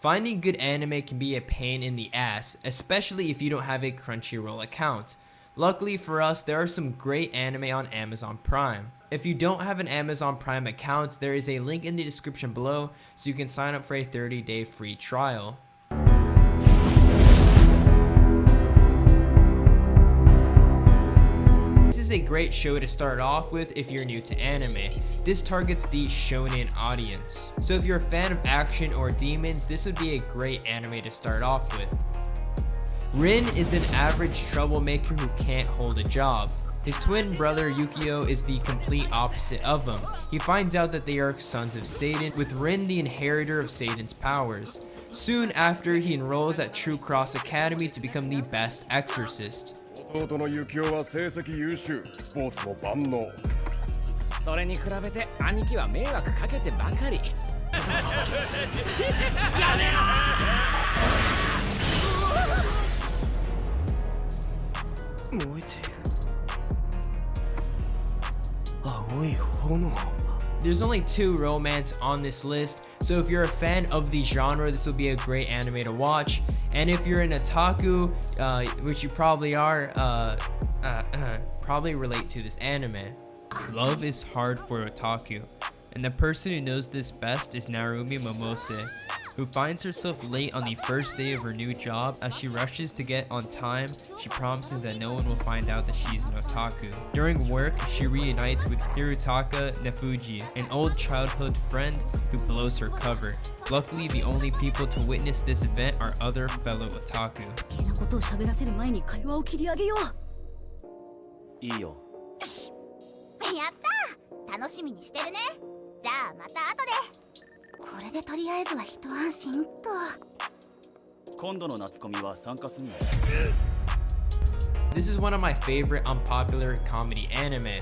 Finding good anime can be a pain in the ass, especially if you don't have a Crunchyroll account. Luckily for us, there are some great anime on Amazon Prime. If you don't have an Amazon Prime account, there is a link in the description below so you can sign up for a 30-day free trial. This is a great show to start off with if you're new to anime. This targets the shonen audience. So if you're a fan of action or demons, this would be a great anime to start off with. Rin is an average troublemaker who can't hold a job. His twin brother Yukio is the complete opposite of him. He finds out that they are sons of Satan, with Rin the inheritor of Satan's powers. Soon after, he enrolls at True Cross Academy to become the best exorcist. 弟のユキオは成績優秀、スポーツも万能。それに比べて兄貴は迷惑かけてばかり。やめろー！燃えている。青い炎。There's only 2 romance on this list, so if you're a fan of the genre, this will be a great anime to watch. And if you're an otaku, which you probably are, probably relate to this anime. Love is hard for otaku, and the person who knows this best is Narumi Momose, who finds herself late on the first day of her new job. As she rushes to get on time, she promises that no one will find out that she's an otaku. During work, she reunites with Hirutaka Nefuji, an old childhood friend who blows her cover. Luckily, the only people to witness this event are other fellow otaku. いいよ。よし。やった。楽しみにしてるね。じゃあまた後で。これでとりあえずは一安心と。今度の夏コミは参加するの？ This is one of my favorite unpopular comedy anime.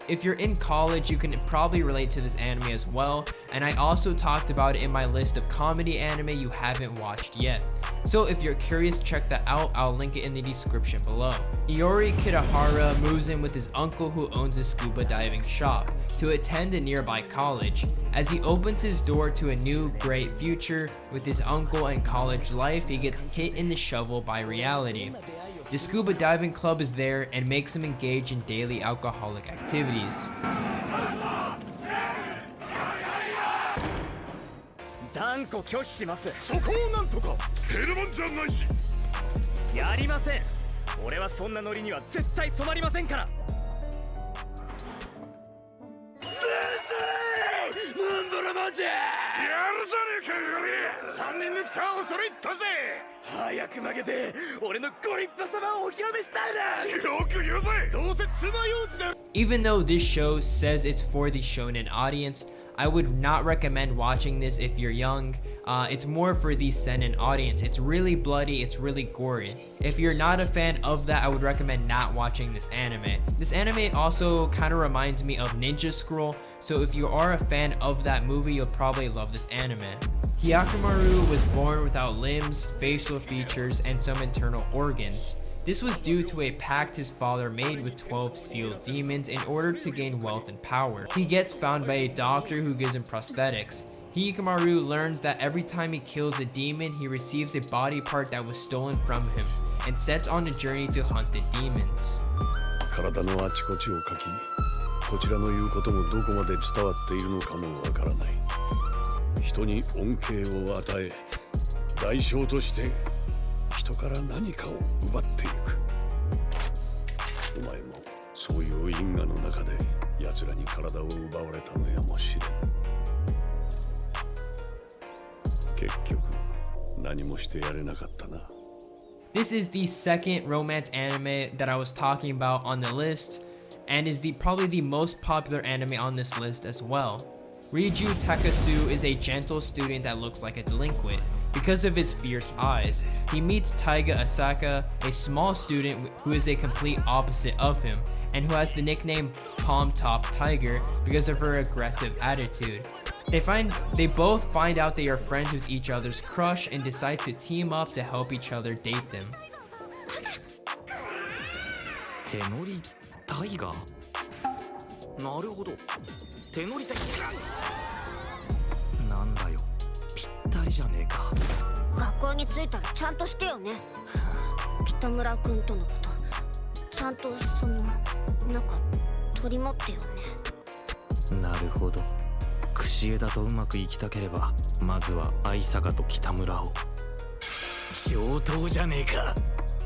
If you're in college, you can probably relate to this anime as well, and I also talked about it in my list of comedy anime you haven't watched yet. So if you're curious, check that out. I'll link it in the description below. Iori Kitahara moves in with his uncle who owns a scuba diving shop to attend a nearby college. As he opens his door to a new great future with his uncle and college life, he gets hit in the shovel by reality. The scuba diving club is there and makes him engage in daily alcoholic activities. 断固拒否します。そこをなんとか減るもんじゃないし。やりません。俺はそんなノリには絶対染まりませんから。なんだらマジ。やるじゃねえかよ。3人抜きた恐れ入ったぜ。早く負けて俺のご立派様をお披露目したいな。よく言うぜ。どうせ爪楊枝だ。 Even though this show says it's for the shonen audience, I would not recommend watching this if you're young. It's more for the seinen audience. It's really bloody, it's really gory. If you're not a fan of that, I would recommend not watching this anime. This anime also kind of reminds me of Ninja Scroll, so if you are a fan of that movie, you'll probably love this anime. Hyakumaru was born without limbs, facial features, and some internal organs. This was due to a pact his father made with 12 sealed demons in order to gain wealth and power. He gets found by a doctor who gives him prosthetics. Hyakumaru learns that every time he kills a demon, he receives a body part that was stolen from him, and sets on a journey to hunt the demons. 体のあちこちをかき、こちらの言うこともどこまで伝わっているのかもわからない。人に恩恵を与え、代償として人から何かを奪っていく。お前もそういう因果の中で奴らに体を奪われたのやもしれん。結局何もしてやれなかったな。This is the second romance anime that I was talking about on the list, and is probably the most popular anime on this list as well. Ryuju Takasu is a gentle student that looks like a delinquent because of his fierce eyes. He meets Taiga Asaka, a small student who is a complete opposite of him, and who has the nickname Palm Top Tiger because of her aggressive attitude. They both find out they are friends with each other's crush and decide to team up to help each other date them. 手乗りタイガー。なるほど。手乗りタイガー。なんだよ。ぴったりじゃねえか。学校に着いたらちゃんとしてよね。北村君とのことちゃんとなんか取り持ってよね。なるほど。串枝とうまくいきたければまずは愛坂と北村を。上等じゃねえか。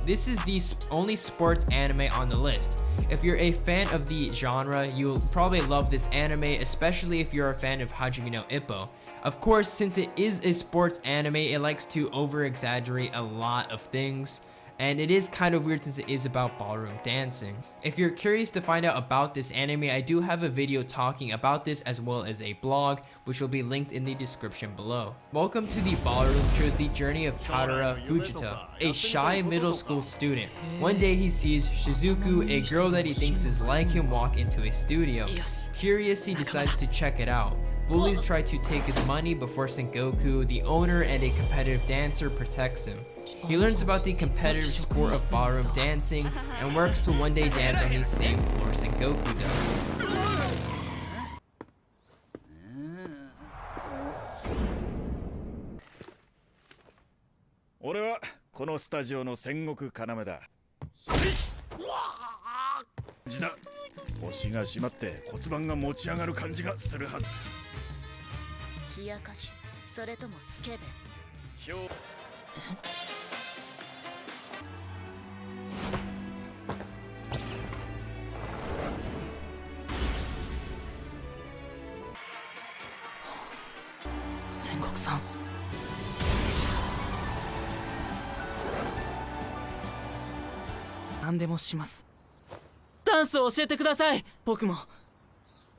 This is the only sports anime on the list. If you're a fan of the genre, you'll probably love this anime, especially if you're a fan of Hajime no Ippo. Of course, since it is a sports anime, it likes to over-exaggerate a lot of things. And it is kind of weird since it is about ballroom dancing. If you're curious to find out about this anime, I do have a video talking about this as well as a blog, which will be linked in the description below. Welcome to the Ballroom shows the journey of Toradora Fujita, a shy middle school student. One day he sees Shizuku, a girl that he thinks is like him, walk into a studio. Curious, he decides to check it out. Bullies try to take his money before Sengoku, the owner and a competitive dancer, protects him. He learns about the competitive sport of ballroom dancing and works to one day dance on the same floor Sengoku does. 俺はこのスタジオの戦国要だ。時だ。腰が締まって骨盤が持ち上がる感じがするはず。冷やかし、それともスケベ。戦国さん。何でもします。ダンスを教えてください。僕も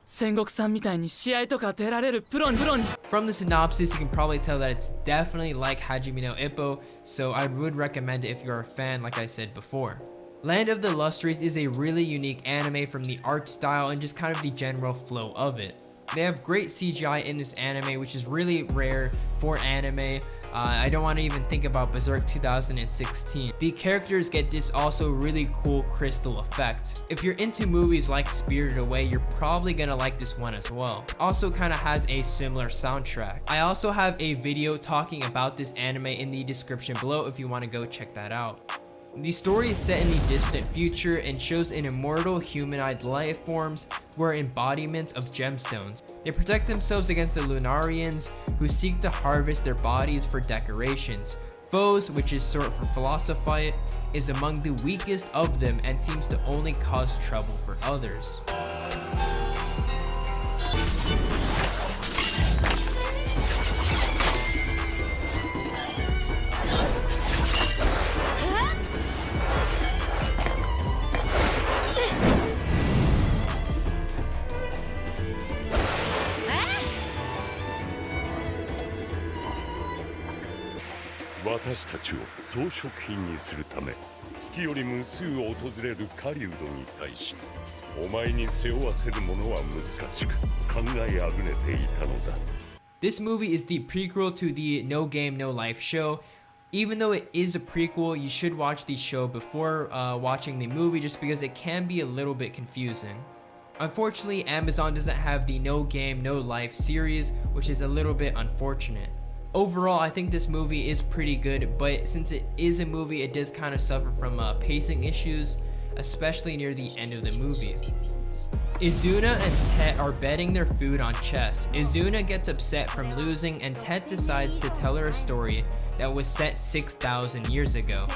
戦国さんみたいに試合とか出られるプロに。From the synopsis, you can probably tell that it's definitely like Hajime no Ippo, so I would recommend it if you're a fan, like I said before. Land of the Lustrous is a really unique anime from the art style and just kind of the general flow of it. They have great CGI in this anime, which is really rare for anime. I don't want to even think about Berserk 2016. The characters get this also really cool crystal effect. If you're into movies like Spirited Away, you're probably gonna like this one as well. Also kind of has a similar soundtrack. I also have a video talking about this anime in the description below if you want to go check that out. The story is set in the distant future and shows an immortal humanoid life forms who are embodiments of gemstones. They protect themselves against the Lunarians who seek to harvest their bodies for decorations. Foes, which is short for Philosophite, is among the weakest of them and seems to only cause trouble for others. This movie is the prequel to the No Game No Life show. Even though it is a prequel, you should watch the show before watching the movie just because it can be a little bit confusing. Unfortunately, Amazon doesn't have the No Game No Life series, which is a little bit unfortunate. Overall, I think this movie is pretty good, but since it is a movie, it does kind of suffer from pacing issues, especially near the end of the movie. Izuna and Tet are betting their food on chess. Izuna gets upset from losing and Tet decides to tell her a story that was set 6,000 years ago.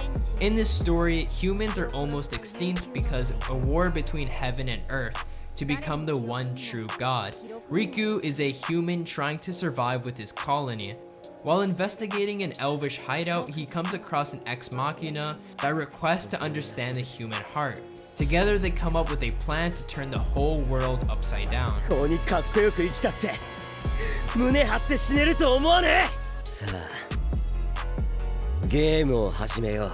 In this story, humans are almost extinct because a war between heaven and earth to become the one true god. Riku is a human trying to survive with his colony. While investigating an elvish hideout, he comes across an ex machina that requests to understand the human heart. Together they come up with a plan to turn the whole world upside down. こうにかっこよく生きたって胸張って死ねると思わねえ。さあゲームを始めよう。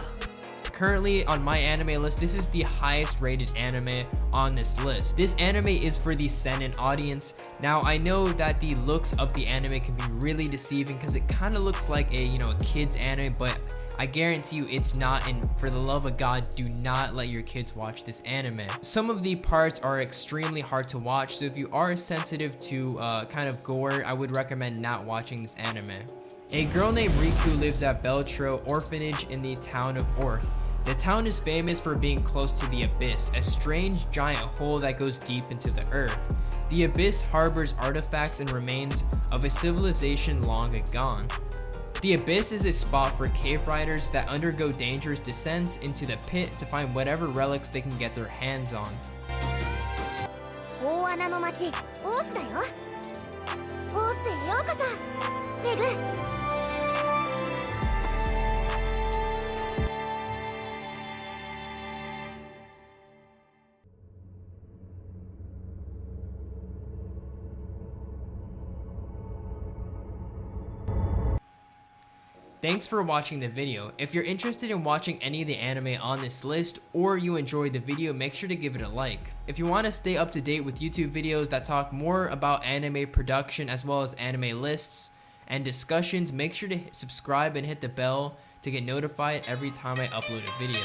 Currently on my anime list, this is the highest rated anime on this list. This anime is for the seinen audience. Now I know that the looks of the anime can be really deceiving because it kind of looks like a a kid's anime, but I guarantee you it's not, and for the love of God, do not let your kids watch this anime. Some of the parts are extremely hard to watch, so if you are sensitive to kind of gore, I would recommend not watching this anime. A girl named Riku lives at Beltro Orphanage in the town of Orth. The town is famous for being close to the Abyss, a strange giant hole that goes deep into the earth. The Abyss harbors artifacts and remains of a civilization long gone. The Abyss is a spot for cave riders that undergo dangerous descents into the pit to find whatever relics they can get their hands on. 大穴の町オースだよ。オースへようこそメグ。Thanks for watching the video. If you're interested in watching any of the anime on this list or you enjoyed the video, make sure to give it a like. If you want to stay up to date with YouTube videos that talk more about anime production as well as anime lists and discussions, make sure to subscribe and hit the bell to get notified every time I upload a video.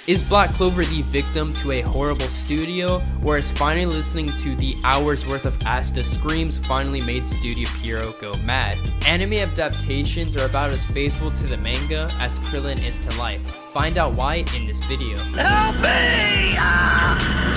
Is Black Clover the victim to a horrible studio, or is finally listening to the hours worth of Asta screams finally made Studio Pierrot go mad? Anime adaptations are about as faithful to the manga as Krillin is to life. Find out why in this video. Help me!